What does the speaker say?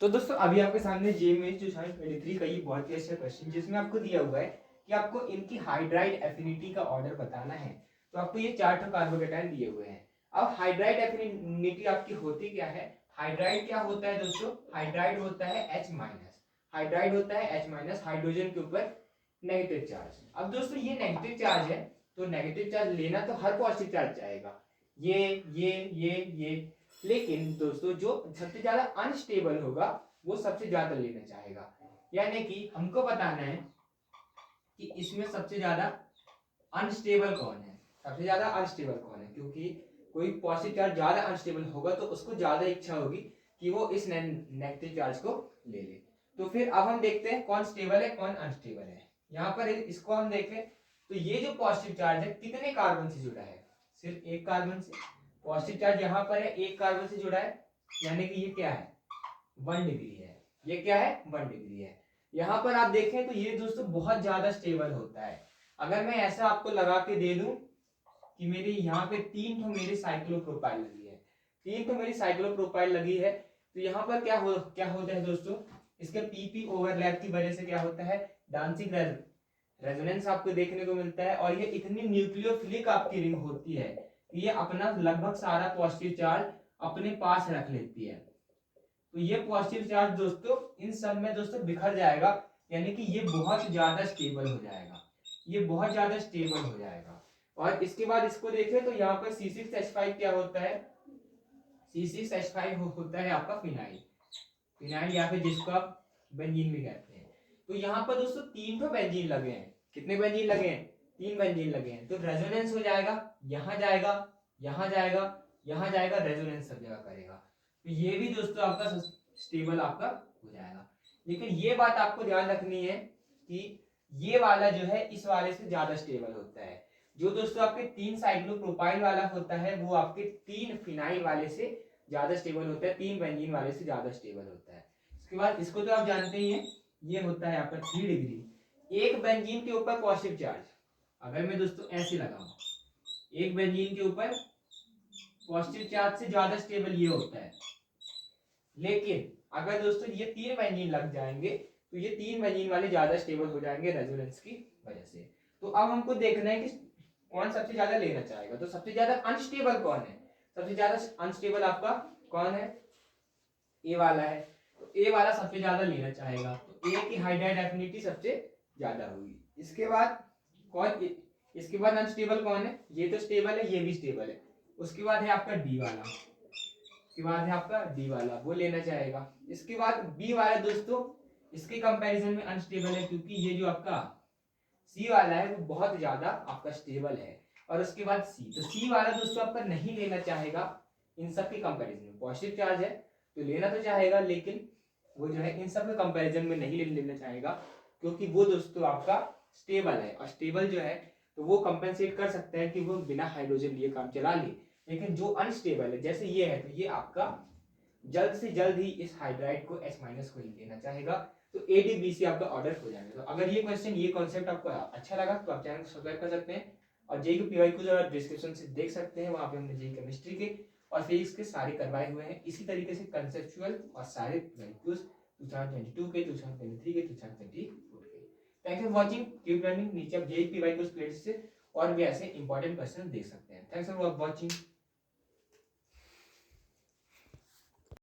तो दोस्तों अभी आपके सामने जेएमएस 2023 का ये बहुत ही अच्छा क्वेश्चन जिसमें आपको दिया हुआ है कि आपको इनकी हाइड्राइड एफिनिटी का ऑर्डर बताना है। तो आपको ये 4 कार्बोकेटाइन दिए हुए हैं। अब हाइड्राइड एफिनिटी आपकी होती क्या है? हाइड्राइड क्या होता है दोस्तों? हाइड्राइड होता है H माइनस। हाइड्राइड होता है H माइनस, हाइड्रोजन के ऊपर नेगेटिव चार्ज। अब दोस्तों ये नेगेटिव चार्ज है तो नेगेटिव चार्ज लेना तो हर पॉजिटिव चार्ज जाएगा, ये। लेकिन दोस्तों जो सबसे ज्यादा अनस्टेबल होगा वो सबसे ज्यादा लेना चाहेगा। यानी कि हमको बताना है कि इसमें सबसे ज्यादा अनस्टेबल कौन है, सबसे ज्यादा अनस्टेबल कौन है, क्योंकि कोई पॉजिटिव चार्ज ज्यादा अनस्टेबल होगा तो उसको ज्यादा इच्छा होगी कि वो इस नेगेटिव चार्ज को ले ले। तो फिर अब हम देखते हैं कौन स्टेबल है कौन अनस्टेबल है। यहाँ पर इसको हम देखें तो ये जो पॉजिटिव चार्ज है कितने कार्बन से जुड़ा है? सिर्फ एक कार्बन से। पॉजिटिव चार्ज यहाँ पर है एक कार्बन से जुड़ा है, यानी कि ये क्या है 1 डिग्री है। ये क्या है 1 डिग्री है। यहाँ पर आप देखें तो ये दोस्तों बहुत ज्यादा स्टेबल होता है। अगर मैं ऐसा आपको लगा के दे दूं कि मेरी यहाँ पे 3 मेरी साइक्लोप्रोपाइल लगी है, 3 मेरी साइक्लोप्रोपाइल लगी है, तो यहाँ पर क्या होता है दोस्तों, इसके पीपी ओवरलैप की वजह से क्या होता है डांसिंग रेजोनेंस आपको देखने को मिलता है। और ये इतनी न्यूक्लियोफिलिक आपकी रिंग होती है कि ये अपना लगभग सारा पॉजिटिव चार्ज अपने पास रख लेती है। तो ये पॉजिटिव चार्ज दोस्तों इन सब में दोस्तों बिखर जाएगा, यानी कि ये बहुत ज्यादा स्टेबल हो जाएगा, ये बहुत ज्यादा स्टेबल हो जाएगा। और इसके बाद इसको देखें तो यहाँ पर C6H5 क्या होता है? C6H5 होता है आपका फिनाइल, फिनाइल या फिर जिसको आप बेंजीन भी कहते हैं। तो यहाँ पर दोस्तों 3 बेंजीन लगे हैं। कितने बेंजीन लगे हैं? 3 बेंजीन लगे हैं। तो रेजोनेंस हो जाएगा, यहाँ जाएगा, यहाँ जाएगा, यहाँ जाएगा, रेजोनेंस सब जगह करेगा। तो ये भी दोस्तों आपका स्टेबल आपका हो जाएगा। लेकिन ये बात आपको ध्यान रखनी है कि ये वाला जो है इस वाले से ज्यादा स्टेबल होता है। जो दोस्तों आपके 3 साइक्लोप्रोपाइल वाला होता है वो आपके 3 फिनाइल वाले से ज्यादा स्टेबल होता है, 3 बेंजीन वाले से ज्यादा स्टेबल होता है। इसके बाद इसको तो आप जानते ही हैं, ये होता है आपका 3 डिग्री। एक बेंजीन के ऊपर पॉजिटिव चार्ज अगर मैं दोस्तों ऐसे लगाऊं, एक बेंजीन के ऊपर पॉजिटिव चार्ज से ज्यादा स्टेबल ये होता है। लेकिन अगर दोस्तों ये 3 बेंजीन लग जाएंगे तो ये 3 बेंजीन वाले ज्यादा स्टेबल हो जाएंगे रेजोनेंस की वजह से। तो अब हमको देखना है कि कौन सबसे ज्यादा लेना चाहेगा। तो सबसे ज्यादा अनस्टेबल कौन है? सबसे ज्यादा अनस्टेबल आपका कौन है? ए वाला है। तो ए वाला सबसे ज्यादा लेना चाहेगा, तो ए की हाइड्राइड एफिनिटी सबसे ज्यादा होगी। इसके बाद कौन, इसके बाद अनस्टेबल कौन है? ये तो स्टेबल है, ये भी स्टेबल है। उसके बाद है आपका डी वाला, इसके बाद है आपका डी वाला, वो लेना चाहेगा। इसके बाद बी वाला दोस्तों इसके कंपैरिजन में अनस्टेबल है, क्योंकि ये जो आपका सी वाला है वो बहुत ज्यादा आपका स्टेबल है। और उसके बाद सी, तो सी वाला दोस्तों आपका नहीं लेना चाहेगा इन सब के कंपैरिजन में। पॉजिटिव चार्ज है तो लेना तो चाहेगा, लेकिन वो जो है इन सब के कंपैरिजन में नहीं लेना चाहेगा, क्योंकि वो दोस्तों आपका स्टेबल है। और स्टेबल जो है तो वो कंपेंसेट कर सकता है कि वो बिना हाइड्रोजन लिए काम चला ले। लेकिन जो अनस्टेबल है जैसे ये है, तो ये आपका जल्द से जल्द ही इस हाइड्राइड को H माइनस को ही लेना चाहेगा। तो ADBC आपका ऑर्डर हो जाएगा। तो अगर ये क्वेश्चन, ये कॉन्सेप्ट आपको अच्छा लगा तो आप चैनल को सब्सक्राइब कर सकते हैं। और जेई के PYQ जो आप डिस्क्रिप्शन से देख सकते हैं, वहाँ पे हमने जेई केमिस्ट्री के और फिजिक्स के सारे करवाए हुए हैं। इसी तरीके से कंसेप्चुअल और सारे PYQs 2022 के, 2023 के, 2024 के। Thanks for watching, keep learning. नीचे आप जेई PYQ प्लेलिस्ट से और भी ऐसे इंपॉर्टेंट क्वेश्चन देख सकते हैं। Thanks for watching.